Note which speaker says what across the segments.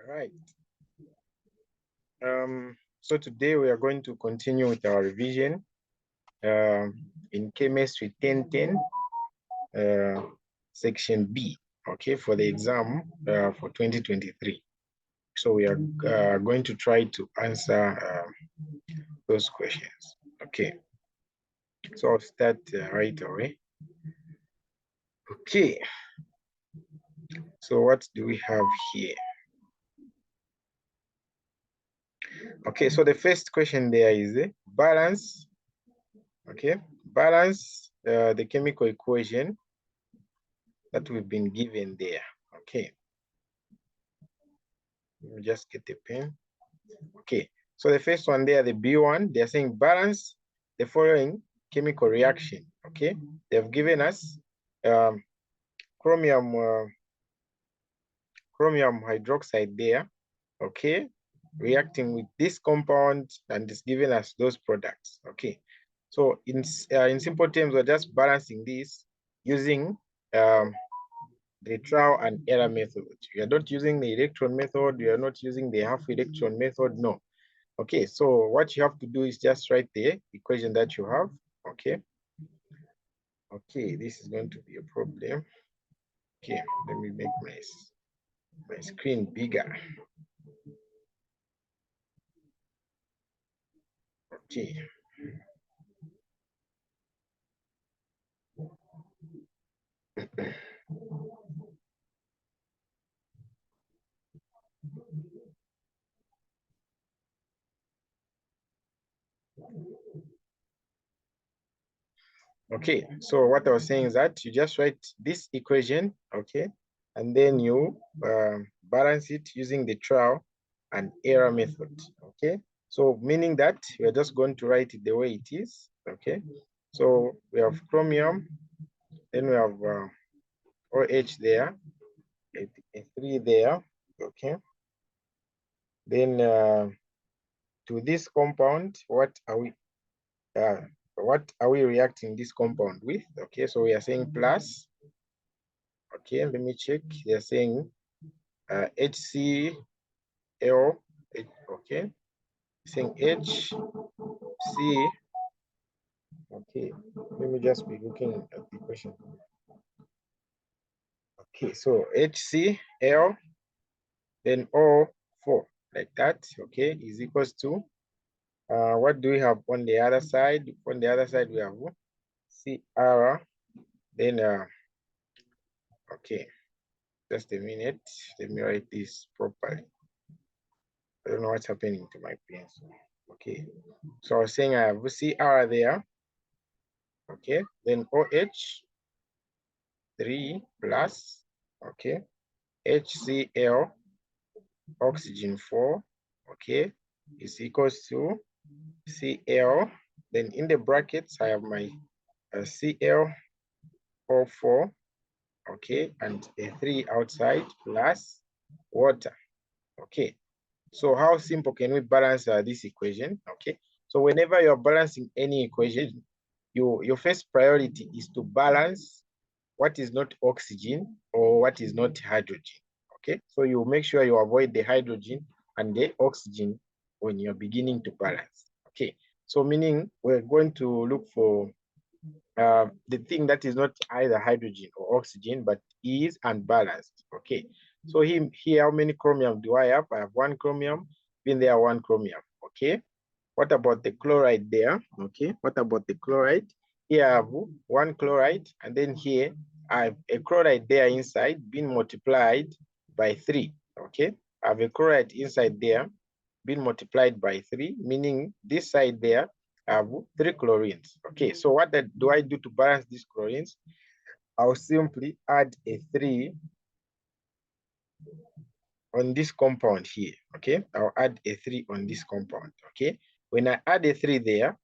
Speaker 1: right. So today we are going to continue with our revision in chemistry 1010, section B, okay, for the exam for 2023. So we are going to try to answer those questions. Okay, so I'll start right away. Okay, so what do we have here? Okay, so the first question there is balance. Okay, balance the chemical equation that we've been given there. Okay, let me just get a pen. Okay, so the first one there, the B1, they're saying balance the following chemical reaction. Okay, they've given us chromium hydroxide there. Okay, reacting with this compound, and it's giving us those products. Okay, so in simple terms, we're just balancing this using the trial and error method. You are not using the electron method, you are not using the half electron method, no. Okay, so what you have to do is just write the equation that you have. Okay. Okay, this is going to be a problem. Okay, let me make my screen bigger. Okay. Okay, so what I was saying is that you just write this equation, okay, and then you balance it using the trial and error method, okay? So meaning that we're just going to write it the way it is, okay? So we have chromium, then we have OH there, a 3 there, okay? Then to this compound, what are we reacting this compound with? Okay, so we are saying plus. Okay, let me check. They are saying HCl. Okay, saying HC. Okay, let me just be looking at the question. Okay, so HCl, then O4, like that. Okay, is equals to what do we have on the other side? On the other side, we have Cr. Then okay, just a minute. Let me write this properly. I don't know what's happening to my pencil. Okay, so I was saying I have Cr there. Okay, then OH 3 plus, okay, HCl oxygen 4, okay, is equals to Cl. Then in the brackets, I have my Cl O4, okay, and a 3 outside plus water. Okay, so how simple can we balance this equation? Okay, so whenever you're balancing any equation, your first priority is to balance what is not oxygen or what is not hydrogen. Okay, so you make sure you avoid the hydrogen and the oxygen when you're beginning to balance. Okay, so meaning we're going to look for the thing that is not either hydrogen or oxygen, but is unbalanced. Okay, so here, how many chromium do I have? I have 1 chromium, then there 1 chromium. Okay, what about the chloride there? Okay, what about the chloride? Here I have 1 chloride, and then here I have a chloride there inside being multiplied by 3. Okay, I have a chloride inside there being multiplied by 3, meaning this side there I have 3 chlorines. Okay, so what do I do to balance these chlorines? I'll simply add a 3 on this compound here. Okay, I'll add a 3 on this compound. Okay, when I add a 3 there,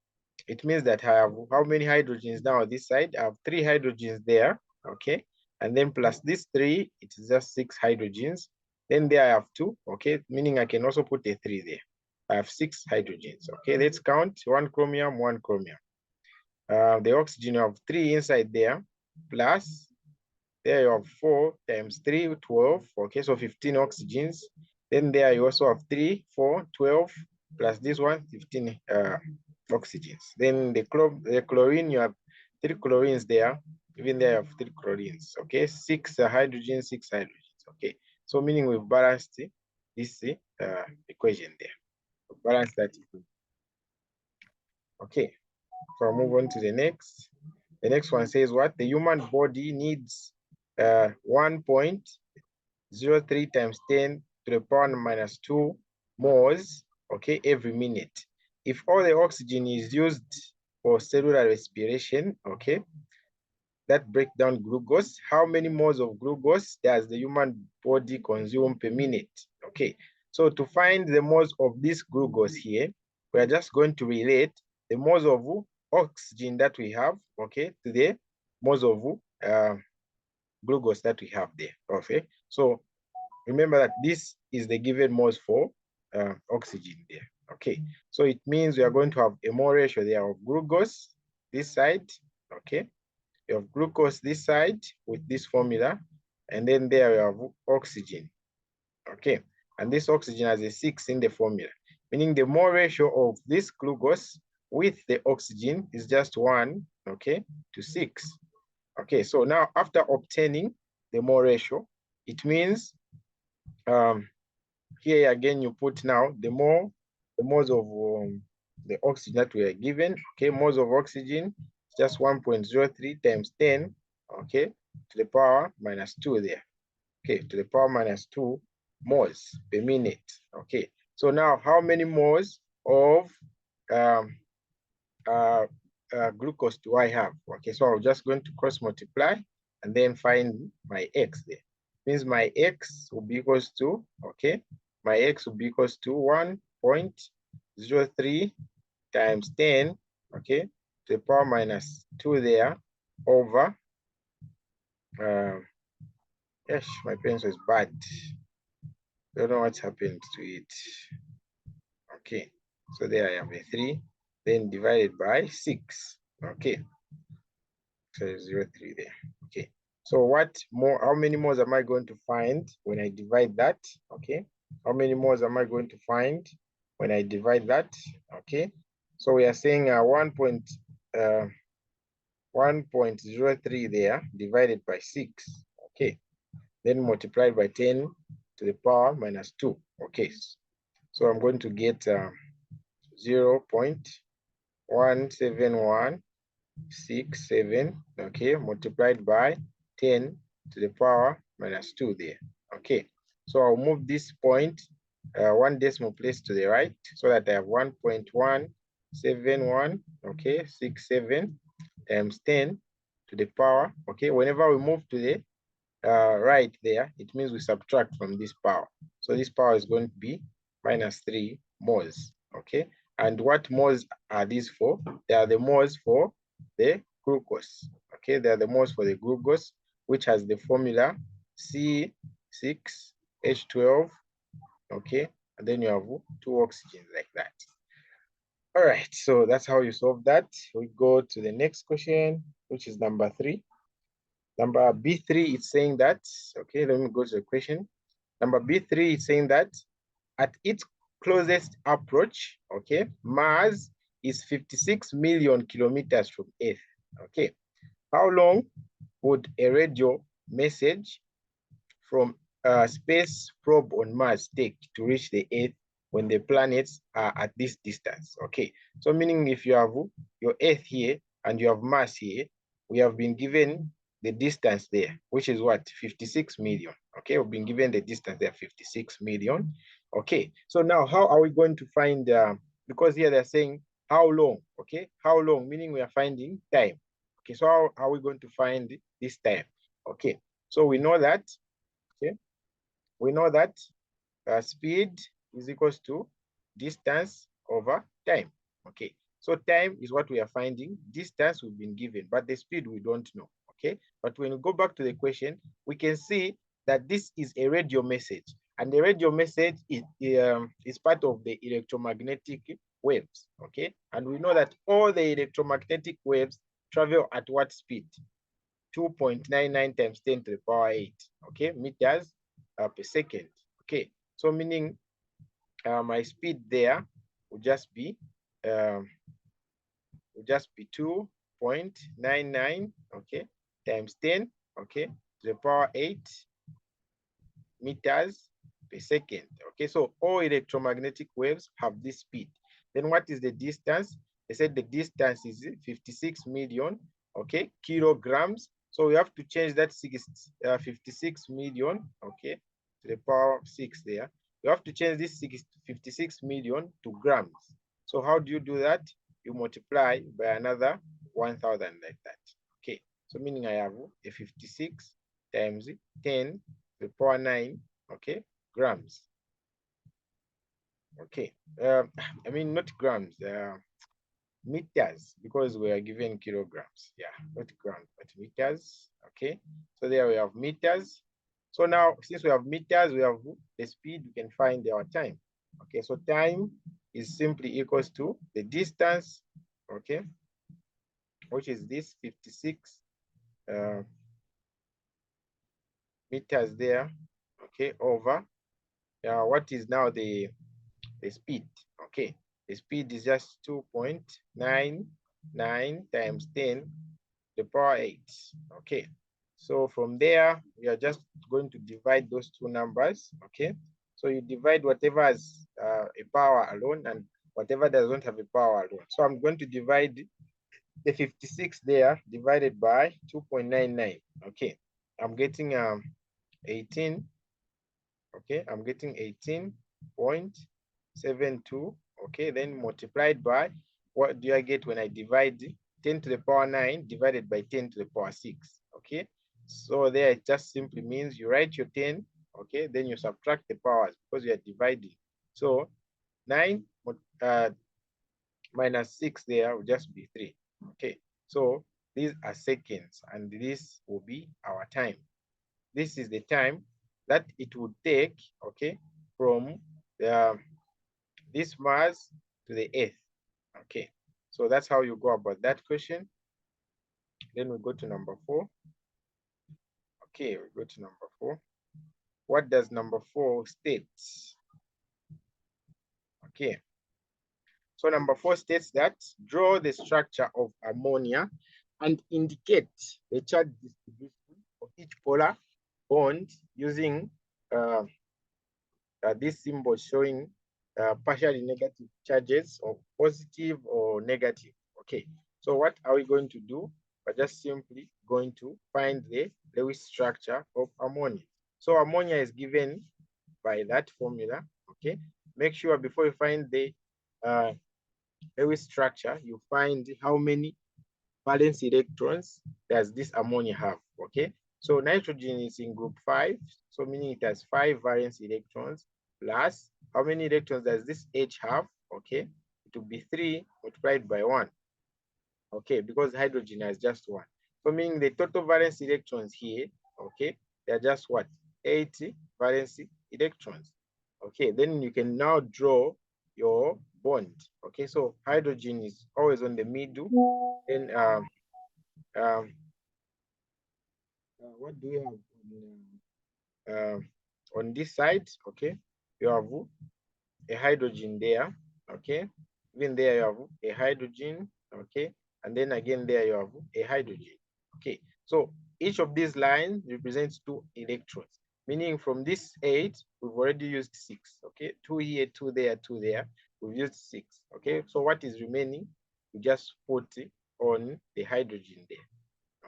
Speaker 1: it means that I have how many hydrogens now on this side? I have 3 hydrogens there. Okay, and then plus this 3, it's just 6 hydrogens. Then there I have 2. Okay, meaning I can also put a 3 there. I have 6 hydrogens. Okay, let's count 1 chromium, 1 chromium. The oxygen, you have 3 inside there, plus there you have 4 times 3, 12. Okay, so 15 oxygens. Then there you also have 3, 4, 12, plus this one, 15 oxygens. Then the chlorine, you have 3 chlorines there. Even there you have 3 chlorines, okay? 6 hydrogens, 6 hydrogens, okay? So meaning we've balanced this equation there. We've balanced that equation. Okay, so I'll move on to the next. The next one says what? The human body needs 1.03 times 10 to the power minus 2 moles, okay, every minute. If all the oxygen is used for cellular respiration, okay, that break down glucose, how many moles of glucose does the human body consume per minute? Okay, so to find the moles of this glucose here, we are just going to relate the moles of oxygen that we have, okay, to the moles of glucose that we have there, okay? So remember that this is the given moles for oxygen there, okay? So it means we are going to have a mole ratio there of glucose this side, okay? You have glucose this side with this formula, and then there you have oxygen, okay? And this oxygen has a 6 in the formula, meaning the mole ratio of this glucose with the oxygen is just 1, okay, to 6. Okay, so now after obtaining the mole ratio, it means here again you put now the moles of the oxygen that we are given. Okay, moles of oxygen just 1.03 times 10, okay, to the power minus 2 there. Okay, to the power minus 2 moles per minute. Okay, so now how many moles of glucose do I have? Okay, so I'm just going to cross multiply and then find my x there. Means my x will be equals to, okay, my x will be equals to 1.03 times 10, okay, to the power minus 2 there over, yes, my pencil is bad. Don't know what's happened to it. Okay, so there I have a 3, then divided by 6, okay. So 0.3 there, okay. So how many moles am I going to find when I divide that, okay? How many moles am I going to find when I divide that, okay? So we are saying 1.03 there divided by 6, okay? Then multiplied by 10 to the power minus 2, okay? So I'm going to get 0.1716.7, okay, multiplied by 10 to the power minus 2 there, okay. So I'll move this point 1 decimal place to the right so that I have 1.171, okay, 67 times 10 to the power, okay. Whenever we move to the right there, it means we subtract from this power. So this power is going to be minus 3 moles, okay. And what moles are these for? They are the moles for the glucose, okay. They are the moles for the glucose, which has the formula C6H12, okay. And then you have 2 oxygens like that. All right, so that's how you solve that. We go to the next question, which is number 3. Number B3 is saying that, okay, let me go to the question. Number B3 is saying that at its closest approach, okay, Mars is 56 million kilometers from Earth, okay. How long would a radio message from a space probe on Mars take to reach the Earth when the planets are at this distance, okay? So meaning if you have your Earth here and you have Mars here, we have been given the distance there, which is what? 56 million, okay? We've been given the distance there, 56 million, okay? So now how are we going to find, because here they're saying how long, okay? How long, meaning we are finding time. Okay, so how are we going to find this time? Okay, so we know that, okay? We know that speed is equals to distance over time, okay? So time is what we are finding, distance we've been given, but the speed we don't know, okay? But when we go back to the question, we can see that this is a radio message, and the radio message is part of the electromagnetic waves, okay? And we know that all the electromagnetic waves travel at what speed? 2.99 times 10 to the power 8, okay, meters per second, okay? So meaning my speed there will just be 2.99, okay, times 10, okay, to the power 8 meters per second. Okay, so all electromagnetic waves have this speed. Then what is the distance? They said the distance is 56 million, okay, kilograms. So we have to change that 56 million, okay, to the power of 6 there. You have to change this 56 million to grams. So how do you do that? You multiply by another 1,000 like that. Okay, so meaning I have a 56 times 10 to the power 9, okay, grams. Okay, I mean not grams, meters, because we are given kilograms. Yeah, not grams, but meters. Okay, so there we have meters. So now, since we have meters, we have the speed, we can find our time. Okay, so time is simply equals to the distance, okay, which is this 56 meters there, okay, over what is now the speed, okay. The speed is just 2.99 times 10 to the power 8, okay. So from there, we are just going to divide those two numbers, okay. So you divide whatever has a power alone and whatever doesn't have a power alone. So I'm going to divide the 56 there divided by 2.99, okay. I'm getting 18, okay. I'm getting 18.72, okay. Then multiplied by, what do I get when I divide 10 to the power 9 divided by 10 to the power 6, okay. So there it just simply means you write your 10, okay, then you subtract the powers because you are dividing. So 9 minus 6 there will just be 3, okay. So these are seconds and this will be our time. This is the time that it would take, okay, from this Mars to the Earth, okay. So that's how you go about that question. Then we go to number 4. Okay, we go to number 4. What does number 4 state? Okay, so number 4 states that draw the structure of ammonia and indicate the charge distribution of each polar bond using this symbol showing partially negative charges or positive or negative. Okay, so what are we going to do? We're just simply going to find the Lewis structure of ammonia. So ammonia is given by that formula, okay? Make sure before you find the Lewis structure, you find how many valence electrons does this ammonia have, okay? So nitrogen is in group 5, so meaning it has 5 valence electrons, plus how many electrons does this H have, okay? It will be 3 multiplied by 1, okay, because hydrogen has just 1. So meaning the total valence electrons here, okay, they're just what? 80 valence electrons. Okay, then you can now draw your bond. Okay, so hydrogen is always on the middle. Then what do we have on this side? Okay, you have a hydrogen there. Okay, even there you have a hydrogen. Okay, and then again there you have a hydrogen. Okay, so each of these lines represents 2 electrons, meaning from this 8 we've already used 6. Okay, 2 here, 2 there, 2 there. We've used 6. Okay, so what is remaining? We just put it on the hydrogen there.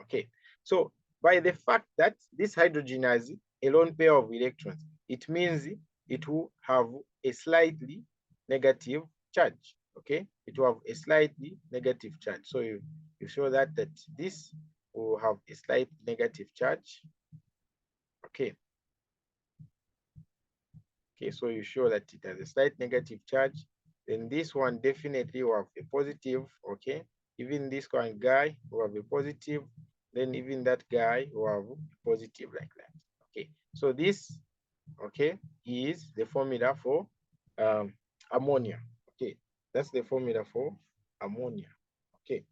Speaker 1: Okay, so by the fact that this hydrogen has a lone pair of electrons, it means it will have a slightly negative charge. Okay, it will have a slightly negative charge. So you show that this will have a slight negative charge. Okay. Okay, so you show that it has a slight negative charge. Then this one definitely will have a positive. Okay, even this one guy will have a positive. Then even that guy will have a positive like that. Okay, so this, okay, is the formula for ammonia. Okay, that's the formula for ammonia. Okay.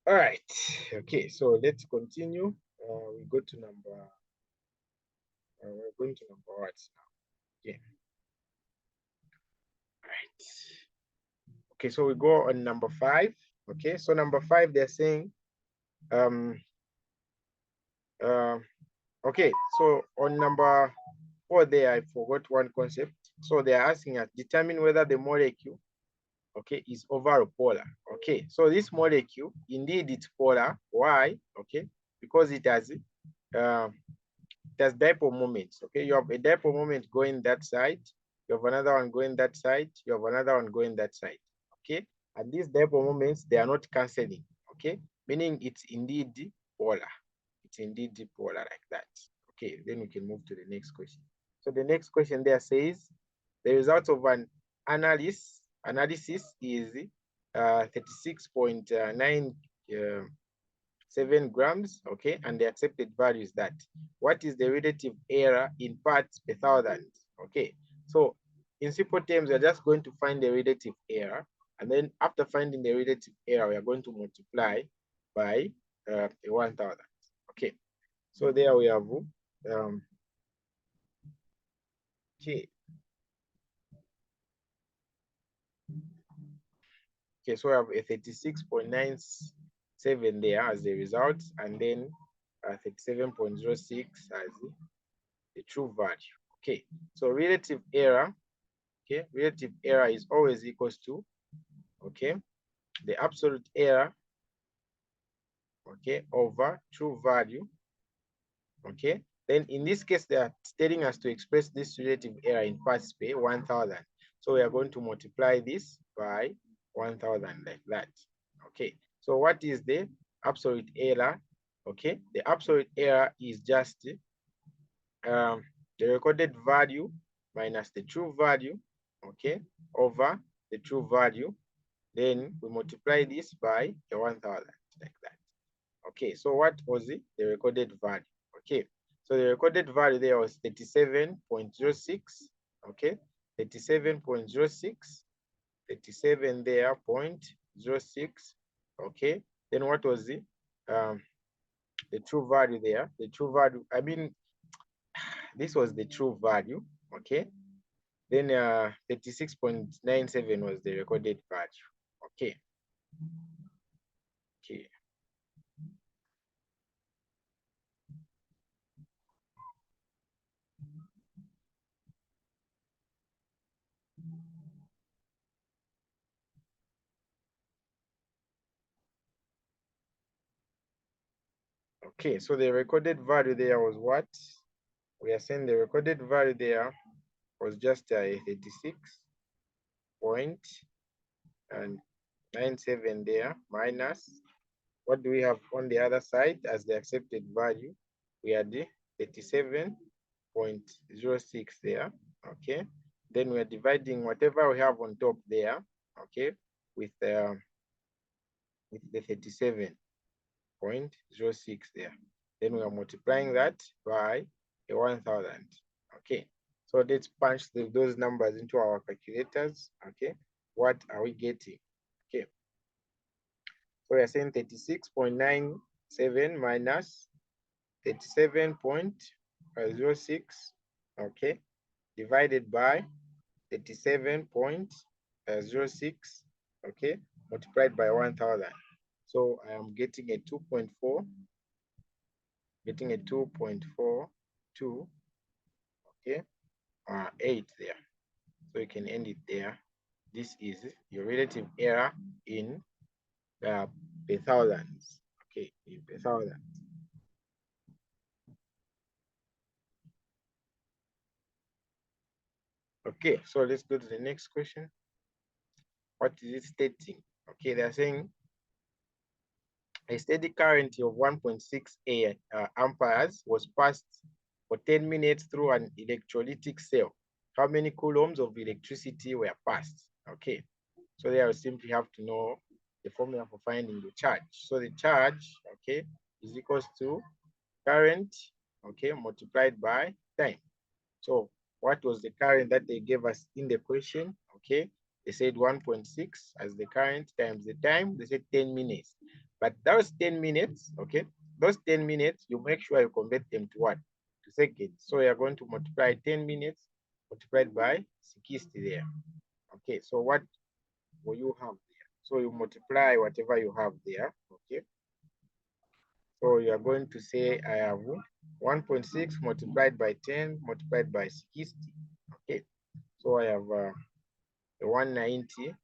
Speaker 1: All right. Okay, so let's continue. We go to number We're going to number what now? Yeah. Right. Okay, so we go on number 5. Okay, so number 5, they're saying, okay, so on number 4 there, I forgot one concept. So they're asking us, determine whether the molecule, okay, is over or polar. Okay, so this molecule, indeed it's polar. Why? Okay, because it has dipole moments. Okay, you have a dipole moment going that side, you have another one going that side, you have another one going that side. Okay, and these dipole moments, they are not cancelling. Okay, meaning it's indeed polar. It's indeed polar like that. Okay, then we can move to the next question. So the next question there says, the result of an analysis is 36.97 grams, okay, and the accepted value is that. What is the relative error in parts per thousand? Okay, so in simple terms, we're just going to find the relative error, and then after finding the relative error, we are going to multiply by 1,000. Okay, so there we have okay. Okay, so we have a 36.97 there as the result, and then 37.06 as the true value. Okay, so relative error, okay, relative error is always equals to, okay, the absolute error, okay, over true value, okay. Then in this case, they are telling us to express this relative error in parts per 1,000. So we are going to multiply this by 1,000 like that. Okay, so what is the absolute error? Okay, the absolute error is just the recorded value minus the true value, okay, over the true value. Then we multiply this by the 1,000 like that. Okay, so what was it? The recorded value. Okay, so the recorded value there was 37.06. Okay, 37.06. 37 there, 0.06. Okay, then what was the true value there? The true value, I mean, this was the true value. Okay, then 36.97 was the recorded value. Okay. Okay. Okay, so the recorded value there was what? We are saying the recorded value there was just a 36.97 there minus, what do we have on the other side as the accepted value? We had the 37.06 there, okay? Then we're dividing whatever we have on top there, okay, with the 37.06 there. Then we are multiplying that by 1,000, okay? So let's punch those numbers into our calculators, okay? What are we getting? Okay. So we are saying 36.97 minus 37.06, okay, divided by 37.06, okay, multiplied by 1,000. So I am getting a 2.4, getting a 2.42, okay, 8 there. So you can end it there. This is your relative error in per thousands, okay, in per thousands. Okay, so let's go to the next question. What is it stating? Okay, they're saying a steady current of 1.6 amperes was passed for 10 minutes through an electrolytic cell. How many coulombs of electricity were passed? Okay, so there we simply have to know the formula for finding the charge. So the charge, okay, is equals to current, okay, multiplied by time. So what was the current that they gave us in the question? Okay, they said 1.6 as the current times the time. They said 10 minutes. But those 10 minutes, okay, those 10 minutes, you make sure you convert them to what? to seconds. So you're going to multiply 10 minutes multiplied by 60 there. Okay, so what will you have there? So you multiply whatever you have there. Okay, so you are going to say I have 1.6 multiplied by 10 multiplied by 60. Okay, so I have 190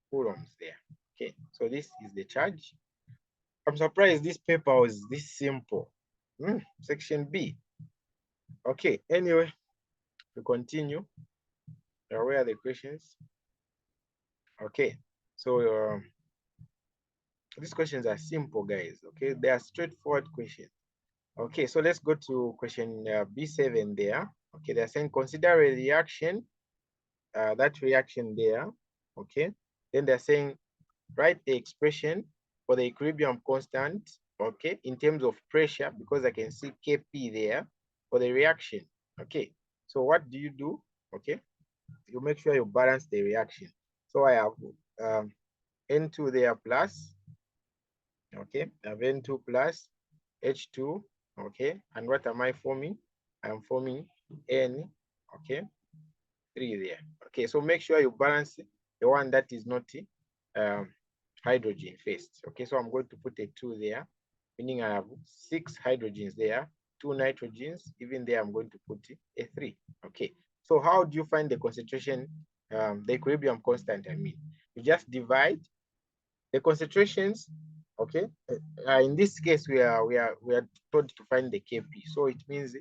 Speaker 1: coulombs there. Okay, so this is the charge. I'm surprised this paper was this simple. Section B. Okay, anyway, to continue, where are the questions? Okay, so these questions are simple, guys. Okay, they are straightforward questions. Okay, so let's go to question B7 there. Okay, they're saying consider a reaction, that reaction there. Okay, then they're saying write the expression for the equilibrium constant, okay, in terms of pressure, because I can see Kp there for the reaction. Okay, so what do you do? Okay, you make sure you balance the reaction. So I have N2 there plus, okay, I have N2 plus H2, okay, and what am I forming? I'm forming N, okay, 3 there. Okay, so make sure you balance the one that is not hydrogen first. Okay, so I'm going to put a 2 there, meaning I have 6 hydrogens there, 2 nitrogens, even there I'm going to put a 3. Okay, so how do you find the concentration, the equilibrium constant? I mean, you just divide the concentrations. Okay, in this case we are told to find the Kp, so it means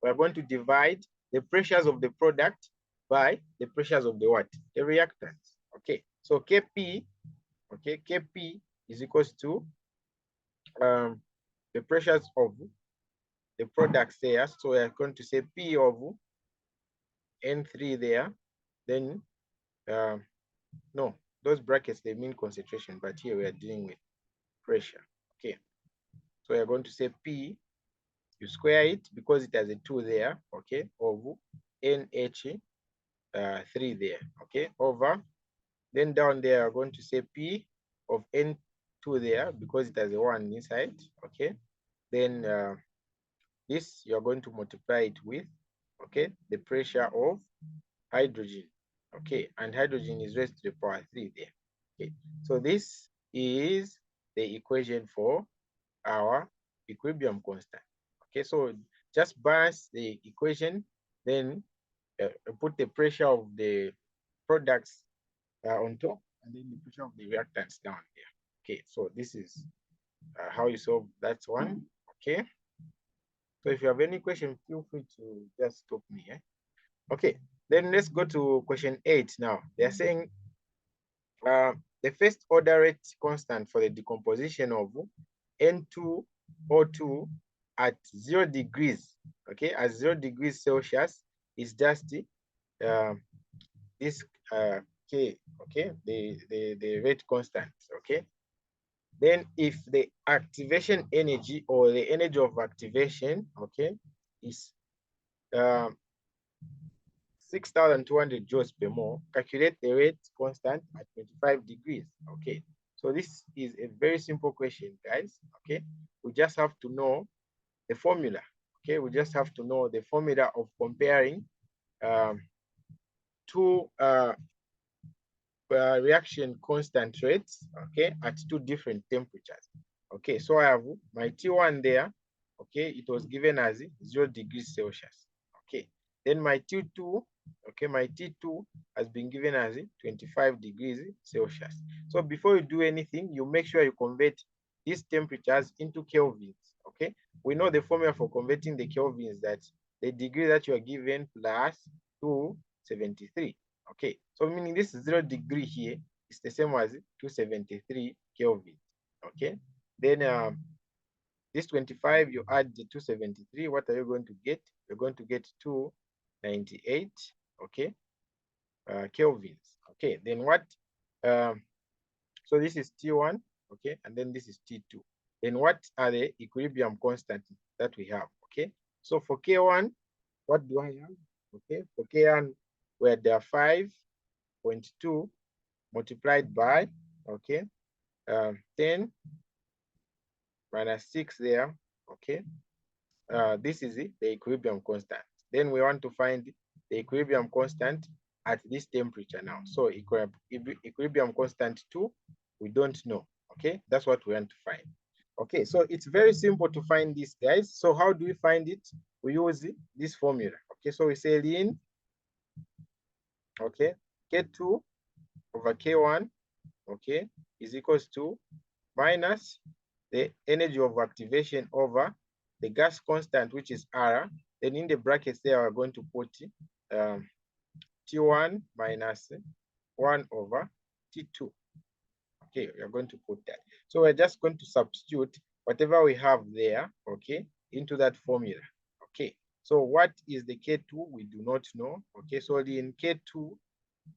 Speaker 1: we are going to divide the pressures of the product by the pressures of the what? The reactants. Okay, so Kp, okay, Kp is equals to the pressures of the products there. So we are going to say P of N3 there. Then no, those brackets they mean concentration, but here we are dealing with pressure. Okay, so we are going to say P, you square it because it has a 2 there, okay, of NH3 there, okay, over, then down there we're going to say P of N2 there because it has a 1 inside, okay, then this you're going to multiply it with, okay, the pressure of hydrogen, okay, and hydrogen is raised to the power 3 there. Okay, so this is the equation for our equilibrium constant. Okay, so just balance the equation, then put the pressure of the products on top, and then the pressure of the reactants down there. Okay, so this is how you solve that one. Okay, so if you have any question, feel free to just stop me. Okay, then let's go to question 8 now. They're saying the first order rate constant for the decomposition of N2O2 at 0 degrees, okay, at 0 degrees Celsius is just this K, okay, the rate constant, okay. Then if the activation energy or the energy of activation, okay, is 6,200 joules per mole, calculate the rate constant at 25 degrees. Okay, so this is a very simple question, guys. Okay, we just have to know the formula. Okay, we just have to know the formula of comparing two reaction constant rates, okay, at 2 different temperatures. Okay, so I have my T1 there. Okay, it was given as 0 degrees Celsius. Okay, then my T2, okay, my T2 has been given as 25 degrees Celsius. So before you do anything, you make sure you convert these temperatures into Kelvins. Okay, we know the formula for converting the Kelvins, that the degree that you are given plus 273. Okay, so meaning this 0 degree here is the same as 273 Kelvin. Okay, then this 25, you add the 273, what are you going to get? You're going to get 298, okay, Kelvins. Okay, then what? So this is T1, okay, and then this is T2. Then what are the equilibrium constants that we have? Okay, so for K1, what do I have? Okay, for K1, where there are 5.2 multiplied by, okay, 10 minus 6 there, okay, this is the equilibrium constant. Then we want to find the equilibrium constant at this temperature now. So equilibrium constant 2, we don't know. Okay, that's what we want to find. Okay, so it's very simple to find this, guys. So how do we find it? We use this formula. Okay, so we say ln, okay, K2 over K1, okay, is equals to minus the energy of activation over the gas constant, which is R. Then in the brackets there, we're going to put T1 minus 1 over T2. Okay, we are going to put that. So we're just going to substitute whatever we have there, okay, into that formula. Okay, so what is the K2? We do not know. Okay, so in K2,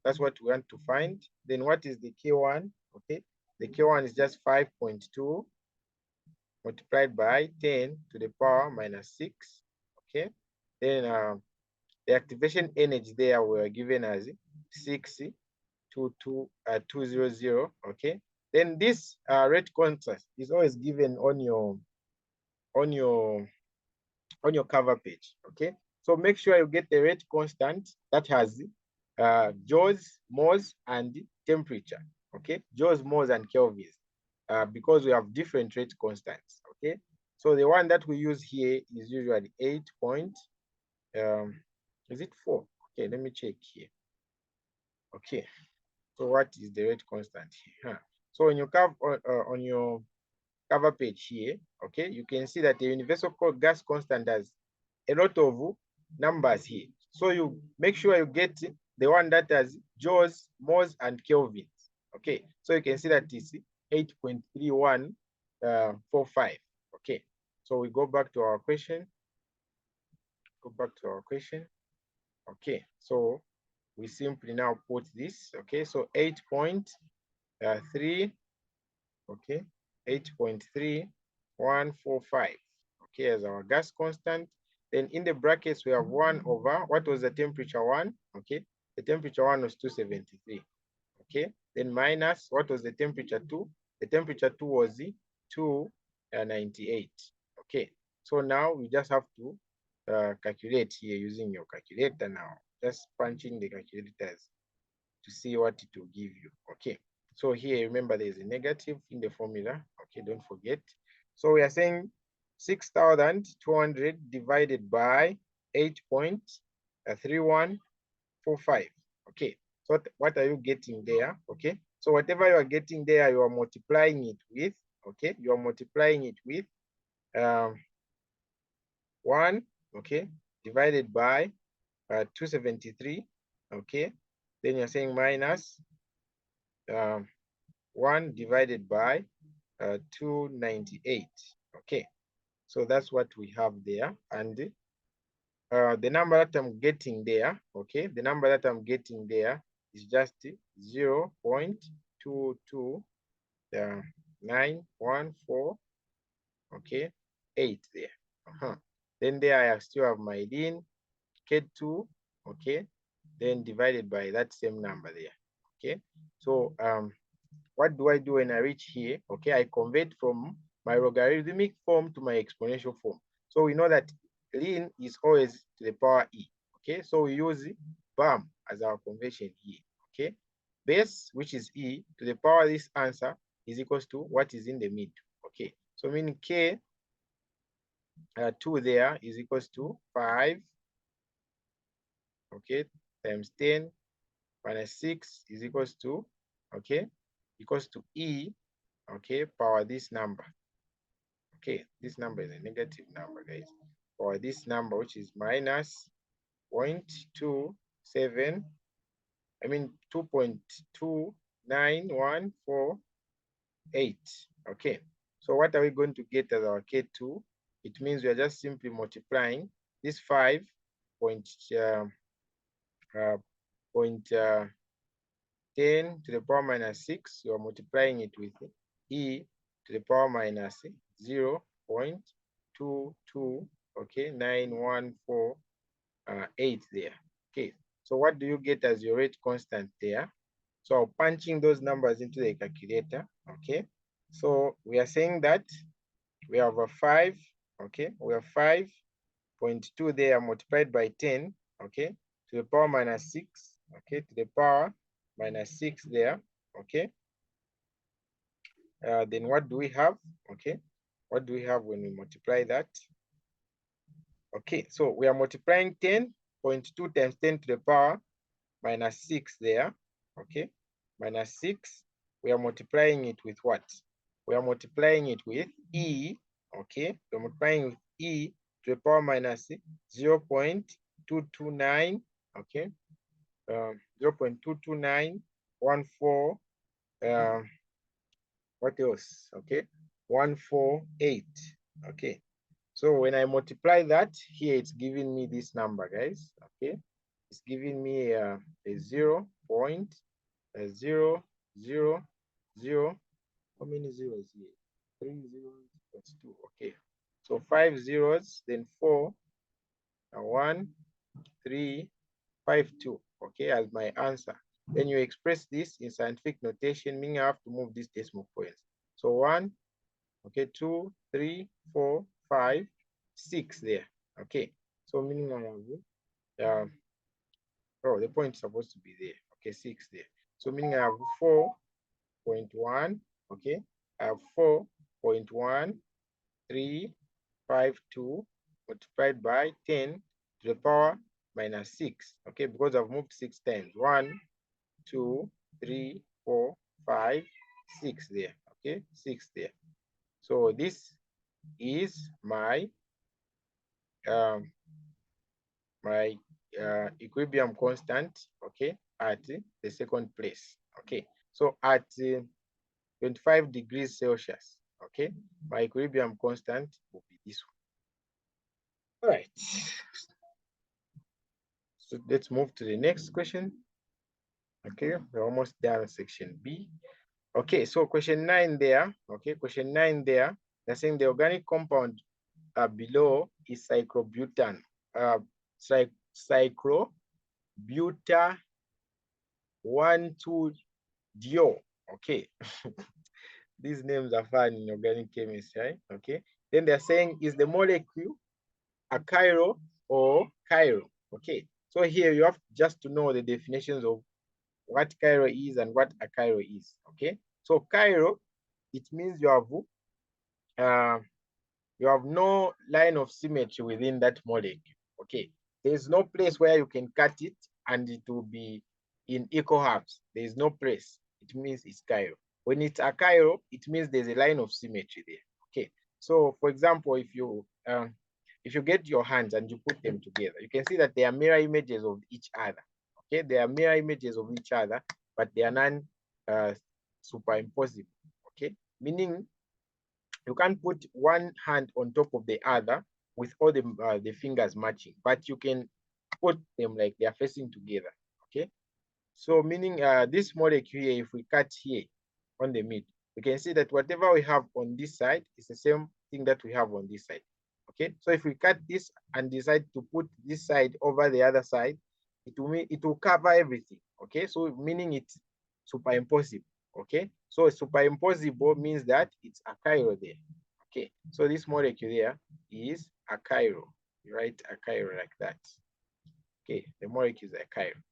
Speaker 1: that's what we want to find. Then what is the K1? Okay, the K1 is just 5.2 multiplied by 10 to the power minus 6. Okay, then the activation energy there we are given as 622,200. Okay, then this rate constant is always given on your cover page. Okay, so make sure you get the rate constant that has joules, moles, and temperature. Okay, joules, moles, and kelvins, because we have different rate constants. Okay, so the one that we use here is usually 8 point, is it 4? Okay, let me check here. Okay, so what is the rate constant here? So on your cover page here, okay, you can see that the universal gas constant has a lot of numbers here. So you make sure you get the one that has joules, moles, and kelvins. Okay, so you can see that it's 8.3145. Okay, so we go back to our question. Okay, so we simply now put this. Okay, so 8.3, okay, 8.3145, okay, as our gas constant. Then in the brackets, we have 1 over, what was the temperature 1? Okay, the temperature 1 was 273. Okay, then minus, what was the temperature 2? The temperature 2 was 298. Okay, so now we just have to calculate here using your calculator now. Just punching the calculators to see what it will give you. Okay, so here, remember, there's a negative in the formula. Okay, don't forget. So we are saying 6,200 divided by 8.3145. Okay, so what are you getting there? Okay, so whatever you are getting there, you are multiplying it with, okay, you are multiplying it with 1, okay, divided by 273. Okay, then you're saying minus 1 divided by 298. Okay, so that's what we have there. And the number that I'm getting there, okay, the number that I'm getting there is just 0.22914, okay, 8 there. Then there I still have my ln K2, okay, then divided by that same number there. Okay, so what do I do when I reach here? Okay, I convert from my logarithmic form to my exponential form. So we know that ln is always to the power e. Okay, so we use BAM as our conversion here. Okay, base, which is e, to the power this answer is equals to what is in the middle. Okay, so meaning K 2 there is equals to 5, okay, times 10 minus 6 is equals to, okay, equals to e, okay, power this number. Okay, this number is a negative number, guys. Power this number, which is minus 0.27, I mean 2.29148. Okay, so what are we going to get as our K2? It means we are just simply multiplying this 5.10 to the power minus 6. You are multiplying it with e to the power minus 0.22, okay, 9148 there. Okay, so what do you get as your rate constant there? So punching those numbers into the calculator. Okay, so we are saying that we have a 5, Okay, we have 5.2 there multiplied by 10, okay, to the power minus 6, okay, to the power minus 6 there, okay. Then what do we have? Okay, what do we have when we multiply that? Okay, so we are multiplying 10.2 times 10 to the power minus 6 there, okay, minus 6. We are multiplying it with what? We are multiplying it with e, okay, we're multiplying with e to the power minus 0.229, okay, 0.22914, what else? Okay, 148, okay. So when I multiply that here, it's giving me this number, guys. Okay, it's giving me a 0.000. How many zeros here? 3 zeros plus 2. Okay, so 5 zeros, then 4, 1, 3, 5, 2. Okay, as my answer. Then you express this in scientific notation, meaning I have to move these decimal points. So 1, okay, 2, 3, 4, 5, 6 there. Okay, so meaning I have oh, the point is supposed to be there. Okay, 6 there. So meaning I have 4.1. Okay, I have 4.1352 multiplied by 10 to the power minus 6. Okay, because I've moved 6 times. 1, 2, 3, 4, 5, 6 there. Okay, 6 there. So this is my equilibrium constant, okay, at the second place. Okay, so at 25 degrees Celsius, okay, my equilibrium constant will be this one. All right, so let's move to the next question. Okay, we're almost done section B. Okay, so question 9 there. Okay, question 9 there. They're saying the organic compound below is cyclobutan. Cyclobuta 1,2-dio. Okay, these names are fun in organic chemistry, right? Okay, then they're saying, is the molecule a chiral or chiral? Okay, so here you have just to know the definitions of what chiral is and what a chiral is. Okay, so chiral, it means you have no line of symmetry within that molecule. Okay, there's no place where you can cut it and it will be in equal halves. There is no place. It means it's chiral. When it's a chiral, it means there's a line of symmetry there. Okay, so for example, if you get your hands and you put them together, you can see that they are mirror images of each other. Okay, they are mirror images of each other, but they are non superimposable. Okay, meaning you can't put one hand on top of the other with all the fingers matching, but you can put them like they are facing together. Okay, so meaning this molecule here, if we cut here on the mid, we can see that whatever we have on this side is the same thing that we have on this side. Okay, so if we cut this and decide to put this side over the other side, it will cover everything. Okay, so meaning it's superimposable. Okay, so superimposable means that it's a chiral there. Okay, so this molecule there is a chiral. You write a chiral like that. Okay, the molecule is a chiral.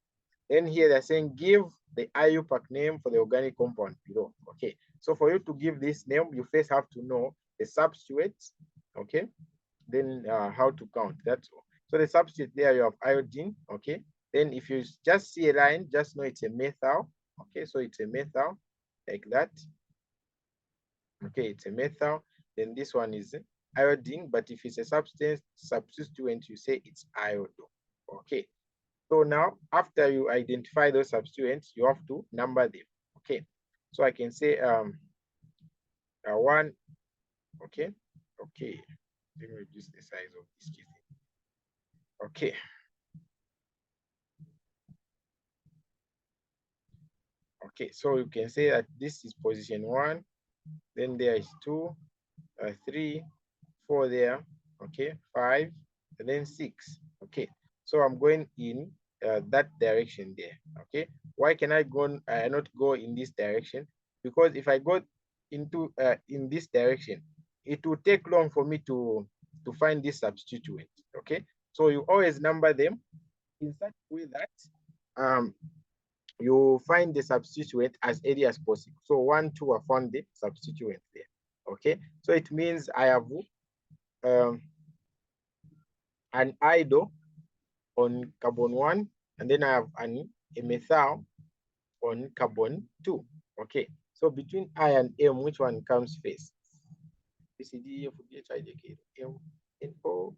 Speaker 1: Then here they're saying give the IUPAC name for the organic compound below. Okay, so for you to give this name, you first have to know the substitutes. Okay, then how to count. That's all. So the substitute there, you have iodine. Okay, then if you just see a line, just know it's a methyl. Okay, so it's a methyl like that. Okay, it's a methyl. Then this one is iodine, but if it's a substituent, you say it's iodo. Okay, so now after you identify those substituents, you have to number them. Okay, so I can say 1. Okay, let me reduce the size of this key. Okay. Okay, so you can say that this is position 1, then there is 2, 3, 4 there, okay, 5, and then 6. Okay, so I'm going in that direction there. Okay, why can I not go in this direction? Because if I go into in this direction, it will take long for me to to find this substituent. Okay, so you always number them in such a way that you find the substituent as early as possible. So 1, 2, I found the substituent there. Okay, so it means I have an idle on carbon 1, and then I have a methyl on carbon 2. Okay, so between I and M, which one comes first? B, C, D, E, F, G, H, I, J, K, L, M, N, O.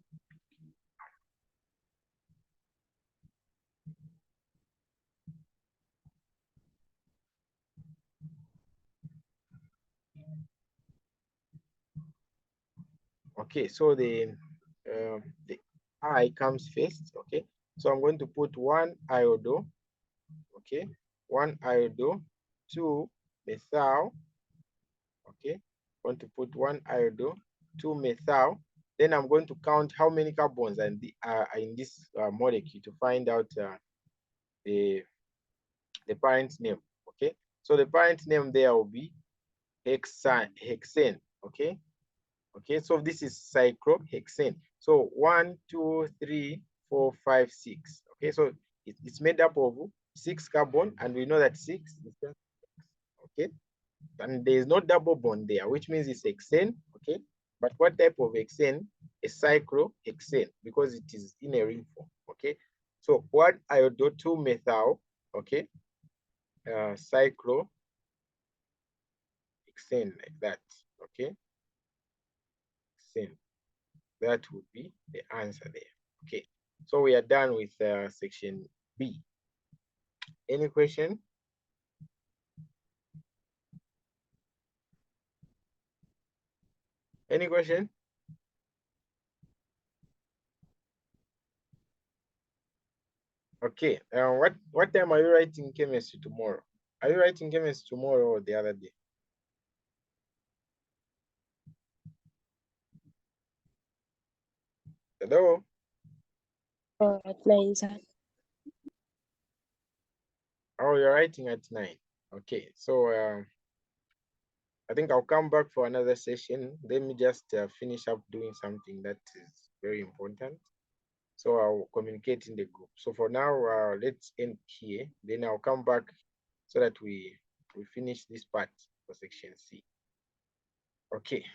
Speaker 1: Okay, so the I comes first. Okay, so I'm going to put 1 iodo. Okay, 1 iodo, 2 methyl. Okay, I'm going to put 1 iodo, 2 methyl. Then I'm going to count how many carbons are in this molecule to find out the parent name. Okay, so the parent name there will be hexane. Okay, okay, so this is cyclohexane. So 1, 2, 3, 4, 5, 6. Okay, so it's made up of 6 carbon, and we know that 6 is just, okay, and there is no double bond there, which means it's hexane. Okay, but what type of hexane? A cyclohexane, because it is in a ring form. Okay, so 1 iodo, 2 methyl. Okay, cyclohexane, like that. Okay, hexane. That would be the answer there. Okay, so we are done with section B. Any question? Any question? Okay, what time are you writing chemistry tomorrow? Are you writing chemistry tomorrow or the other day? Hello?
Speaker 2: At 9, sir.
Speaker 1: Oh, you're writing at 9. Okay, so I think I'll come back for another session. Let me just finish up doing something that is very important. So I'll communicate in the group. So for now, let's end here. Then I'll come back so that we finish this part for section C. Okay.